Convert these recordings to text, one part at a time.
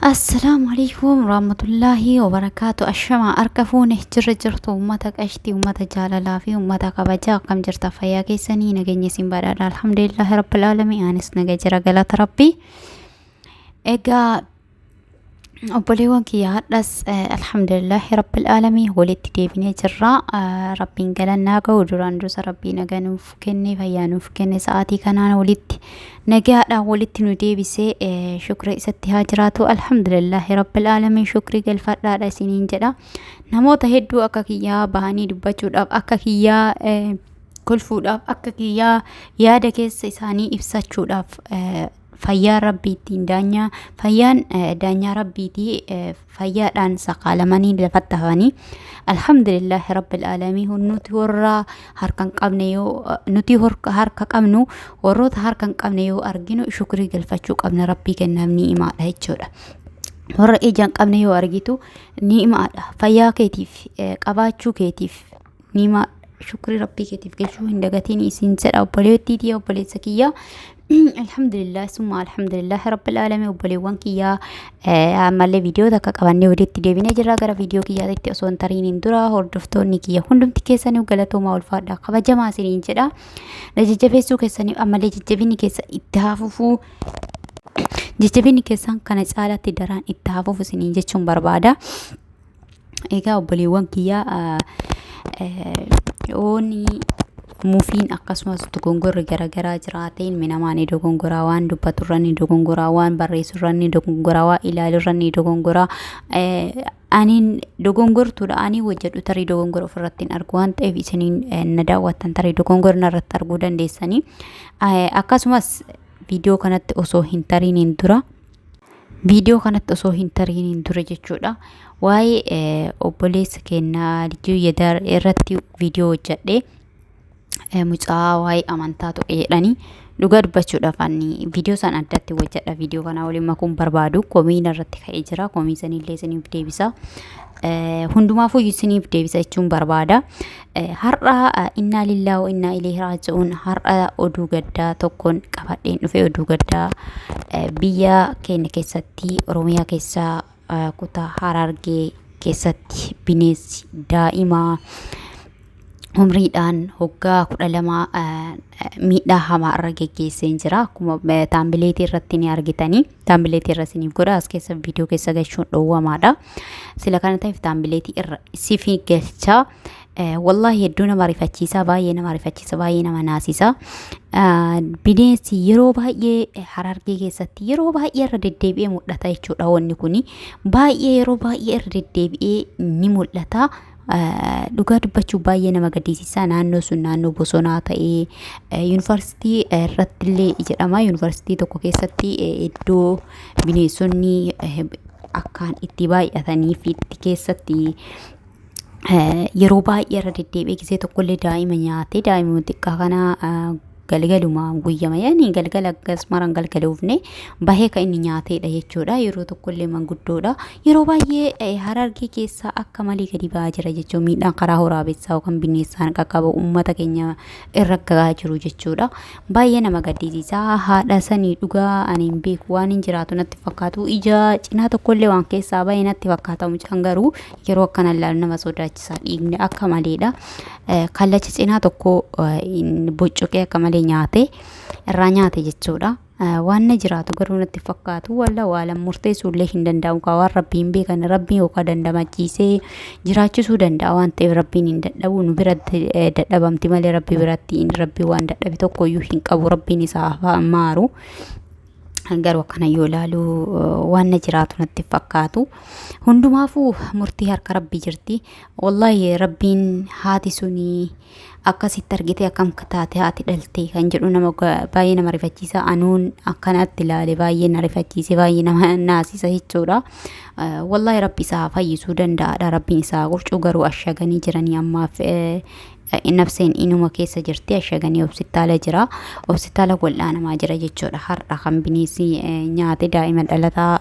السلام عليكم ورحمة الله وبركاته. الشمع أركفون جرت أمتك أشتي أمتك جاللا في أمتك أبجا كم جرت فيا كيسني نجني سنبرا الحمد لله رب العالمين أنس نجرا قلت ربي إجا obboleewwan kiyya hadhas alhamdulillahi rabbil aalamiin walitti deebinee jirra. Rabbiin galannaa ga'u duraan dursa rabbii nagaa nuuf kenne fayyaa nuuf kenne sa'aatii kanaan walitti nagaadhaan walitti nu deebisee shukra isatti haa jiraatu. Alhamdulillahi rabbil aalamiin shukrii galfadhaadha isiniin jedha. Namoota hedduu akka kiyyaa bahanii dubbachuudhaaf akka kiyyaa kolfuudhaaf akka kiyyaa yaada keessa isaanii ibsachuudhaaf fayyaa rabbiitiin fayyaan daanyaa rabbiitii fayyaadhaan saqaalamanii lafatti hafanii alhamdulillahi rabbil aalamiin nuti warra harka hin qabne yoo nuti harka qabnu warroota harka hin qabne yoo arginu shukrii galfachuu qabna. Rabbii kennaaf ni'imaadha jechuudha. Warra ija hin qabne yoo argitu ni'imaadha. Fayyaa keetiif qabaachuu keetiif ni'imaa shukrii rabbii keetiif galchuu hin dagatiin isin jedha obboleettiitii obboleessa kiyyaa. Alhamdulillah summa alhamdulillah rabbil alamin obboleewwan kiyyaa ammallee viidiyoo takka qabannee walitti deebinee jirra. Gara viidiyoo kiyyaatti osoo hin tariiniin dura hordoftoonni kiyya hundumti keessanii galatoomaa ulfaadha kabajamaa isiniin jedha. Jajjabeessuu keessanii ammallee jajjabinni keessa itti hafufuu jajjabinni keessan kana caalatti daraan itti hafuuf isiniin jechuun barbaada. Egaa obboleewwan kiyyaa ooni mufiin akkasumas dogongorri garagaraa jiraateen minamaanii dogongoraa waan dubbaturranni dogongoraa waan barreessurranni dogongoraa waan ilaalurranni dogongoraa aniin dogongortuudha ani wajjadhu tarii dogongora ofirratti hin argu waan ta'eef isiniin na daawwattan tarii dogongorna irratti arguu dandeessanii. Akkasumas viidiyoo kanatti osoo hin tariiniin dura jechuudha waa'ee obboleessa kennaa Lijuu Yedar irratti viidiyoo hojjedhe mucaa waa'ee amantaa tuqe jedhanii dhugaa dubbachuudhaaf ani viidiyoo san addatti hojjedha. Viidiyoo kana waliin makuun barbaadu komiin irratti ka'ee jira. Komii sanillee isiniif deebisa. Hundumaafuu isiniif deebisa jechuun barbaada. Har'a inna lillahi wa inna ilaihi raaji'uun har'a oduu gaddaa tokkoon qabadheen dhufe. Oduu gaddaa biyya keenya keessatti Oromiyaa keessaa kutaa Harargee keessatti bineensi daa'imaa umriidhaan hoggaa 12 miidhaa hamaa irra geggeessee jira. Akkuma taambileetii irratti ni argitanii taambileetii irra isiniif godha as keessa viidiyoo keessa galchuun dhowwamaadha. Sila kana ta'eef taambileetii irra isiif galcha. Wallahi hedduu nama rifachiisa, baay'ee nama rifachiisa, baay'ee nama naasisa. Bineensi yeroo baay'ee Harargee keessatti yeroo baay'ee irra deddeebi'ee mul'ata jechuudha. Wanni kuni baay'ee yeroo baay'ee irra deddeebi'ee ni mul'ata. Dhugaa dubbachuu baay'ee nama gaddisiisa. Naannoo sun naannoo bosonaa ta'ee yuunivarsiitii irrattillee jedhama. Yuunivarsiitii tokko keessatti iddoo bineensonni akkaan itti baay'atanii fi itti keessatti yeroo baay'ee irra deddeebi'ee gisee tokkollee daa'ima nyaate daa'ima xiqqaa kana galgaluma guyyama yaani galgala akkasumaraan galgaluufne bahee kan inni nyaateedha jechuudha. Yeroo tokkollee manguddoodha. Yeroo baay'ee Harargee keessa akka malee gadi ba'aa jira jechuudha. Miidhaan karaa waraabessaa yookaan bineensaan qaqqaba uummata keenya irra gahaa jiru jechuudha. Baay'ee nama gaddisiisa. Haadha sanii dhugaa ani hin beeku waan hin jiraatu natti fakkaatu. Ija cinaa tokkollee waan keessaa baay'ee natti fakkaata. Mucaan garuu yeroo akkana ilaalu nama sodaachisa. Dhiigni akka maleedha. Kallacha cinaa tokko boccoqee akka malee nyaate irraa nyaate jechuudha. Waan na jiraatu garuu natti fakkaatu walla waalan murteessuullee hin danda'amu. Waan rabbiin beekan rabbiin yookaan dandamachiisee jiraachisuu danda'a waan ta'eef rabbiin hin dadhabu. Nu biratti dadhabamti malee rabbi biratti rabbi waan dadhabe tokkoyyuu hin qabu. Rabbiin isaa maaru garuu akkana yoo ilaalu waan na jiraatu natti fakkaatu. Hundumaafuu murtii harka rabbii jirti. Wallahi rabbiin haati suni akkasitti argite akkam taate haati dhaltee kan jedhu nama baay'ee nama rifachiisa. Anuun akkanatti ilaale baay'ee na rifachiise, baay'ee nama naasisa jechuudha. Wallahi rabbi isaa fayyisuu danda'aadha. Rabbiin isaa qurcuu garuu ashaganii jiranii ammaaf nafseen inuma keessa jirti. Ashaganii hospitaala jira. Hospitaala wal'aanamaa jira jechuudha. Har'a kan bineensi nyaate daa'ima dhalataa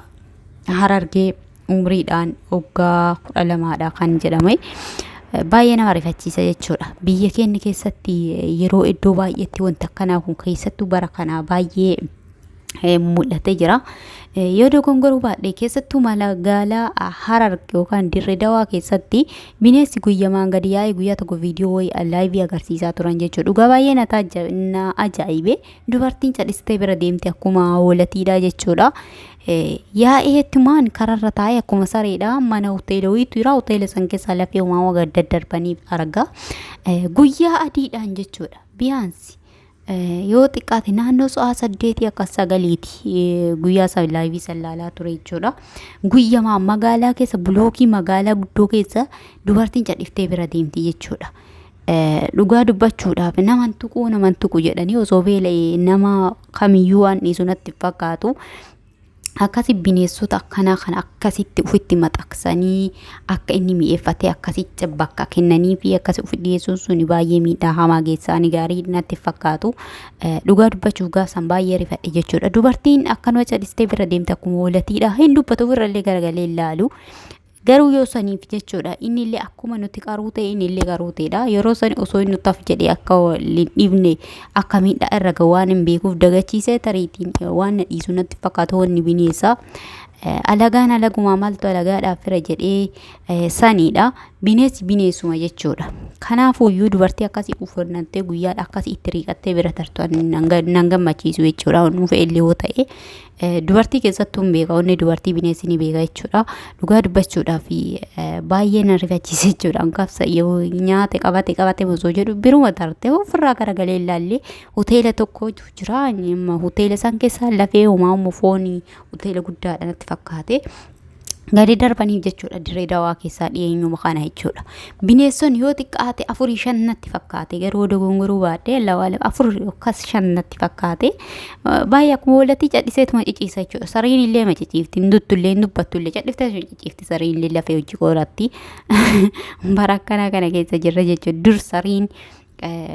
Harargee umriidhaan waggaa 12dha kan jedhame. Baay'ee nama rifachiisa jechuudha. Biyya keenya keessatti yeroo iddoo baay'eetti wanta akkanaa kun keessattuu bara kana baay'ee mul'atee jira. Yoo dogongoruu baadhee keessattuu magaalaa Harar yookaan Dirree Dawaa keessatti bineensi guyyamaan gadi yaa'ee guyyaa tokko viidiyoo wayii laayivii agarsiisaa turan jechuudha. Dhugaa baay'ee na ajaa'ibe dubartiin calistee bira deemte akkuma hoolatiidha jechuudha. Yaa'eetumaan kararra taa'ee akkuma sareedha mana hoteela wayiitu jira. Hoteela san keessa lafee uumamaa gadda darbanii arga. Guyyaa adiidhaan jechuudha. Biyaansi. Yoo xiqqaate naannoo sa'a 8 akka 9 guyyaa isaa laayivii sallaalaa ture jechuudha. Guyyamaa magaalaa keessa bulookii magaalaa guddoo keessa dubartiin calliftee bira deemti jechuudha. Dhugaa dubbachuudhaaf naman tuqu jedhanii osoo beela'ee nama kamiyyuu waan dhiisu natti fakkaatu. Akkasi bineensota akkanaa kan akkasitti ufitti maxxansanii akka inni mi'eeffatee akkasitti bakka kennanii fi akkasi ufi dhiyeessuun suni baay'ee miidhaa hamaa geessaanii gaarii natti fakkaatu. Dhugaa dubbachuuf gaasan baay'ee rifadhe jechuudha. Dubartiin akkanuma calistee bira deemte akkuma hoolatiidha. Hin dubbatu irrallee garagalee ilaalu. Garuu yoo saniif jechuudha inni illee akkuma nuti qaruu ta'e inni illee qaruu ta'edha. Yeroo sani osoo inni taf jedhee akka dhibne akka miidhaa irra gahu waan hin beekuuf dagachiisee tariitiin waan dhiisu natti fakkaatu wanni bineensa. Alagaan alagumaa maaltu alagaadhaaf fira jedhee saniidha. Bineensi bineensuma jechuudha. Kanaafuyyuu dubartii akkasii uffannantee guyyaadha akkasii itti riiqattee bira tartuan nan gammachiisu jechuudha. Nuuf illee yoo ta'e dubartii keessattuu hin beeka onni dubartii bineensi ni beeka jechuudha. Dhugaa dubbachuudhaaf baay'ee na rifachiise jechuudha. Ankaafsa yoo nyaate qabate osoo jedhu biruma tarte ofirraa garagalee ilaallee hoteela tokko jira. Hoteela san keessa lafee uumamu foonii hoteela guddaadha natti fakkaate. Gadi darbaniif jechuudha Dirree Dawaa keessaa dhiyeenyuma kana jechuudha. Bineensonni yoo xiqqaate 4-5 natti fakkaate garuu dogongoruu baadhee lawaa 4-5 natti fakkaate. Baay'ee akkuma hoolatii calliseetuma ciciisa jechuudha. Sariin illee maciciifti, duttullee dubbattullee calliftee ciciifti sariin illee lafee hojii qoratti. Bara akkanaa kana keessa jirra jechuudha. Dur sariin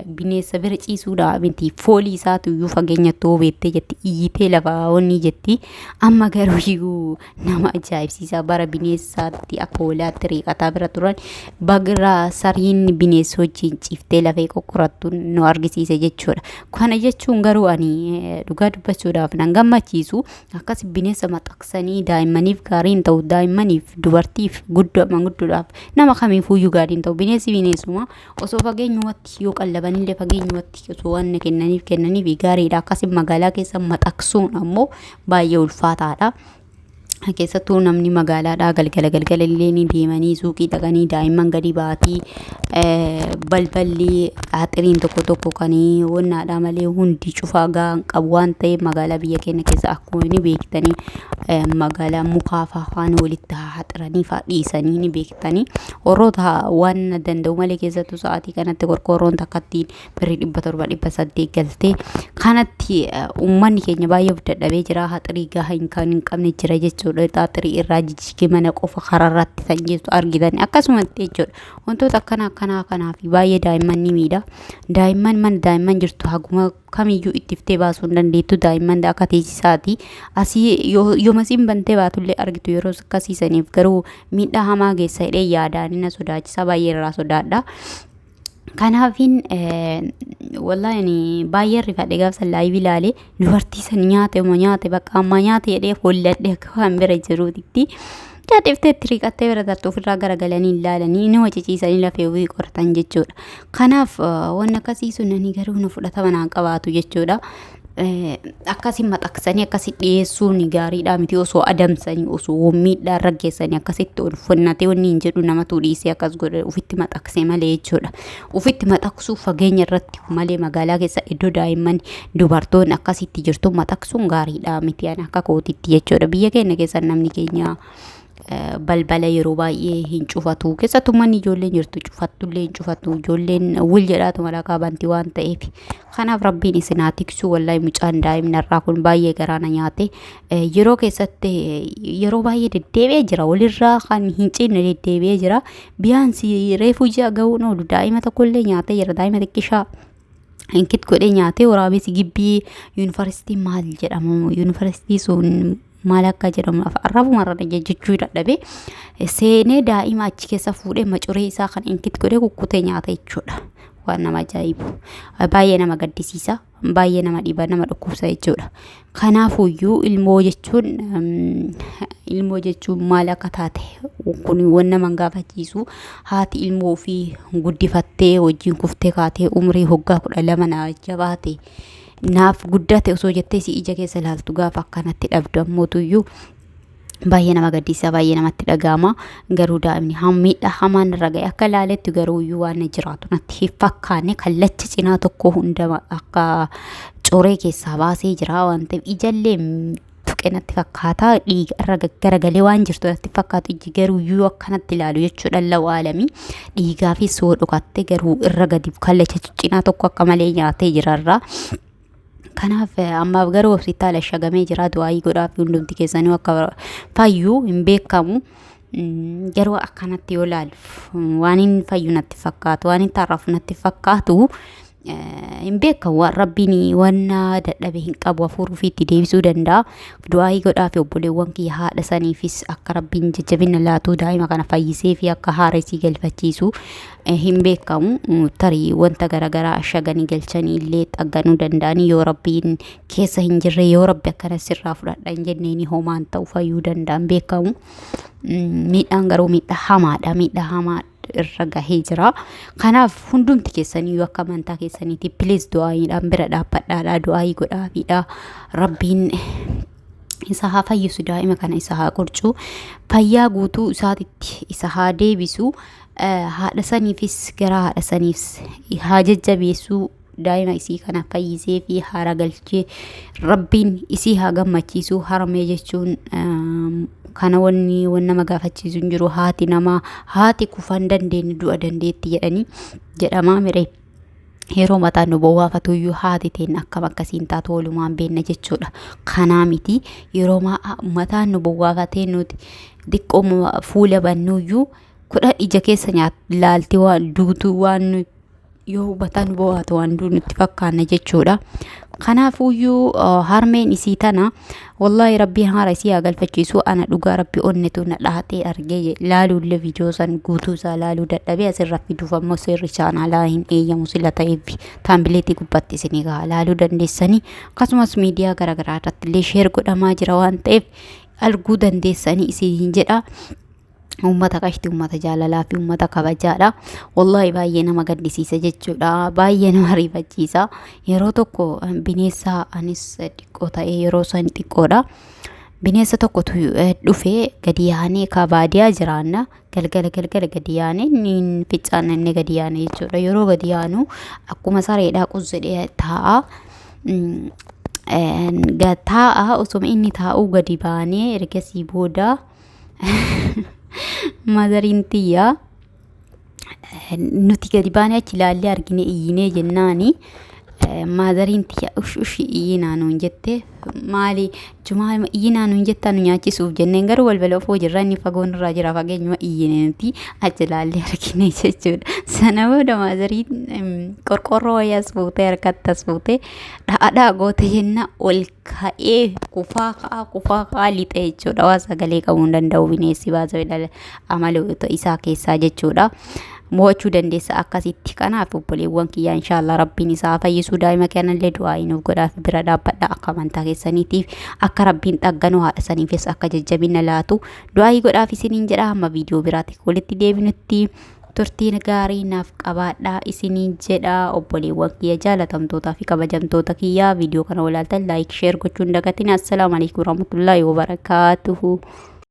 bineensa bira ciisuudha miti foolii isaatu iyyuu fageenyatti beettee jetti iyyitee lafa onni jetti. Amma garuu nama ajaa'ibsiisa bara bineensaatti akka hoolaatti riiqataa bira turan bagra sariin bineensa wajjin ciiftee lafee qoqqorattu nu argisiise jechuudha. Kana jechuun garuu ani dhugaa dubbachuudhaaf nan gammachiisu akkas bineensa maxxansanii daa'immaniif gaariin ta'u daa'immaniif dubartiif guddoodhaaf nama kamiifuyyuu gaariin ta'u bineensi bineensuma osoo fageenyumatti yoo qallabanillee fageenyumatti osoo waan kennaniif gaariidha. Akkasii magaalaa keessa maxxansuun ammoo baay'ee ulfaataadha. Keessattuu namni magaalaadhaa galgala illee ni deemanii suuqii dhaqanii daa'imman gadi baatii balballi aaxiriin tokko kanii wannaadhaa malee hundi cufaa gaan qabu waan ta'eef magaalaa biyya keenya keessa akkuma ni beektanii magaalaa mukaa fa'aan walitti haxiranii dhiisanii ni beektanii warroota waan danda'u malee keessattuu sa'aatii kanatti qorqoorroon takkattiin birrii 700-800 galtee kanatti uummanni keenya baay'ee dadhabee jira. Haxirii gahaa hin qabne jira jechuudha. Xaaxirii irraa jijjiiree mana qofa kararratti kan jirtu argitan akkasumatti jechuudha. Wantoota kanaaf baay'ee daa'imman ni miidha. Daa'imman mana daa'imman jirtu haguma kamiyyuu ittiftee baasuu hin dandeettu. Daa'imman akka teessisaati. Asii yoomasiin bantee baatullee argitu yeroo akkasiisaniif garuu miidhaa hamaa geessa hidhee yaadaan na sodaachisa baay'ee irraa sodaadha. Kanaafin wallahi baay'ee rifadhe gaafsa laayivii ilaalee dubartii san nyaate bakka amma nyaate jedhee folladhe kan bira jiruutti jaadhifteetti riiqattee bira tartu ofirraa garagalanii ilaalanii nama ciciisanii lafee ofii qoratan jechuudha. Kanaaf waan akkasii sunanii garuu nu fudhatama naan qabaatu jechuudha. Akkasiin maxxansanii akkasitti dhiyeessuun gaariidha miti osoo adamsanii osoo miidhaa raggeessanii akkasitti uffannatee wanni hin jedhu namatu dhiisee akkas godhe ufitti maxxansee malee jechuudha. Ufitti maxxansuuf fageenya irratti malee magaalaa keessa iddoo daa'imman dubartoonni akkasitti jirtu maxxansuun gaariidha miti akka kootitti jechuudha. Biyya keenya keessa namni keenya balbala yeroo baay'ee hin cufatu. Keessattuu manni ijoolleen jirtu cufattullee hin cufatu. Ijoolleen wal jedhaatu malaqaa banti waan ta'eef. Kanaaf rabbiin isin haa tiksu wallahi mucaan daa'imnarraa kun baay'ee garaana nyaate. Yeroo keessatti yeroo baay'ee deddeebi'ee jira. Walirraa kan hin cinne deddeebi'ee jira. Biyaansi reefuu ji'a gahuun oolu daa'ima tokkollee nyaatee jira. Daa'ima xiqqishaa inkit godhee nyaatee waraabessi gibbii yuunivarsiitii maal jedhamu yuunivarsiitii sun maal akka jedhamu arrabuma irra jechuu dadhabe seenee daa'ima achi keessa fuudhee macuree isaa kan inkit godhee kukkutee nyaata jechuudha. Waan nama ajaa'ibu baay'ee nama gaddisiisa. baay'ee nama dhiba nama dhukkubsa jechuudha. Kanaafuyyuu ilmoo jechuun maal akka taate kun waan nama gaafachiisu. Haati ilmoo ofii guddifattee wajjin kuftee kaatee umrii waggaa 12 na jabaate naaf guddate osoo jettee si ija keessa ilaaltu gaafa akkanatti dhabdu ammootuyyuu baay'ee nama gaddisiisa, baay'ee namatti dhagahama. Garuu daa'imni miidhaa hamaan irra ga'e akka ilaaletti garuuyyuu waan jiraatu natti hin fakkaanne. Kallacha cinaa tokko hunda akka coree keessaa baasee jira waan ta'eef ijallee tuqe natti fakkaata. Dhiiga irra garagalee waan jirtu natti fakkaatu. Iji garuuyyuu akkanatti ilaalu jechuudha. Lawaa alamii dhiigaa fi soo dhugatte garuu irra gadi kallacha cinaa tokko akka malee nyaatee jirarra. Kanaaf ammaaf garuu hospitaala shagamee jira. Du'aayii godhaaf hundumti keessanii akka fayyu hin beekamu. Garuu akkanatti yoo ilaalu waan hin fayyu natti fakkaatu, waan hin taarrafu natti fakkaatu. Hin beekamu rabbiin waan dadhabe hin qabu, hafuuruu fi itti deebisuu danda'a. Du'aayii godhaaf obboleewwan kiyya haadha saniifis akka rabbiin jajjabina laatu daa'ima kana fayyisee fi akka haaresii galfachiisu hin beekamu. Tarii wanta garaagaraa ashaganii galchanii illee xagganuu danda'anii yoo rabbiin keessa hin jirre, yoo rabbi akkana sirraa fudhadha hin jenneeni homaan ta'u fayyuu danda'a hin beekamu. Miidhaan garuu miidhaa hamaadha. Miidhaa hamaa irra gahee jira. Kanaaf hundumti keessanii akka amantaa keessaniitti please du'aayiidhaan bira dhaabbadhaadha. Du'aayii godhaafiidha. Rabbiin isa haa fayyisu, daa'ima kana isa haa qurcu, fayyaa guutuu isaatitti isa haa deebisu. Haadha saniifis gara haadha saniifis haa jajjabeessu. Daa'ima isii kana fayyisee fi haara galchee rabbiin isii haa gammachiisu. Harmee jechuun kana wanni nama gaafachiisu hin jiru. Haati namaa haati kufan dandeenye du'a dandeetti jedhanii jedhama miree. Yeroo mataan nu bowwaafatuyyuu haati teen akkam akkasiin taatu walumaan beenna jechuudha. Kanaa miti yeroo mataan nu bowwaafatee nuti diqqoo fuula bannuyyuu kudha ija keessa laaltee waan duutuu waan yoo mataan nu bowwaatu waan nutti fakkaanna jechuudha. Kanaafuyyuu harmeen isii tana wallahi rabbiin haara isii haa galfachiisu. Ana dhugaa rabbi onnetu na dhahatee argee laaluullee viidiyoo san guutuu isaa laaluu dadhabee asirra fiduuf ammoo seerri chaanaalaa hin eeyyamu sila ta'eef taambileetii gubbatti isinii gahaa laaluu dandeessanii. Akkasumas miidiyaa garaagaraa irratti illee sheer godhamaa jira waan ta'eef arguu dandeessanii isin jedha. Ummata qashti, ummata jaalalaa fi ummata kabajaadha. Wallahi baay'ee nama gaddisiisa jechuudha. Baay'ee nama rifachiisa. Yeroo tokko bineensa anis xiqqoo ta'ee yeroo san xiqqoodha. Bineensa tokkotu dhufee gadi yaanee baadiyaa jiraanna. Galgala gadi yaanee niin ficcaan inni gadi yaanee jechuudha. Yeroo gadi yaanu akkuma sareedhaa quzzedhee taa'a. Taa'a osuma inni taa'uu gadi baanee ergasii booda Maazariin tiyyaa nuti gadi baanee achi ilaallee argine iyyinee jennaani. Maazariin tiyya ush iyyinaa nuun jette. Maali jumaa iyyinaa nuun jettaa nu nyaachisuuf jenneen garuu balbala ofoo jirra. Inni fagoon irraa jira, fageenyuma iyyine nuti achi ilaallee argine jechuudha. Sana booda maazariin qorqorroo wayyaas fuutee harkattas fuutee dhaadhaa goote jenna ol ka'ee kufaa ka'aa lixe jechuudha. Waa sagalee qabuu hin danda'u bineensi baasa amaloota isaa keessaa jechuudha. Mo'achuu dandeessa akkasitti. Kanaaf obboleewwan kiyyaa inshaallah rabbiin isaa fayyisuu. Daa'ima kanallee du'aayi nuuf godhaaf bira dhaabbadha akka amantaa keessaniitiif. Akka rabbiin xagganoo haadha saniifis akka jajjabina laatu du'aayi godhaaf isiniin jedha. Amma viidiyoo biraatti walitti deebinutti turtiin gaarii naaf qabaadha isiniin jedha. Obboleewwan kiyya jaalatamtootaa fi kabajamtoota kiyyaa viidiyoo kana walaaltan laayik sheer gochuun dagatiin. Assalaamu alaykum warahmatullaahi wabarakaatuhu.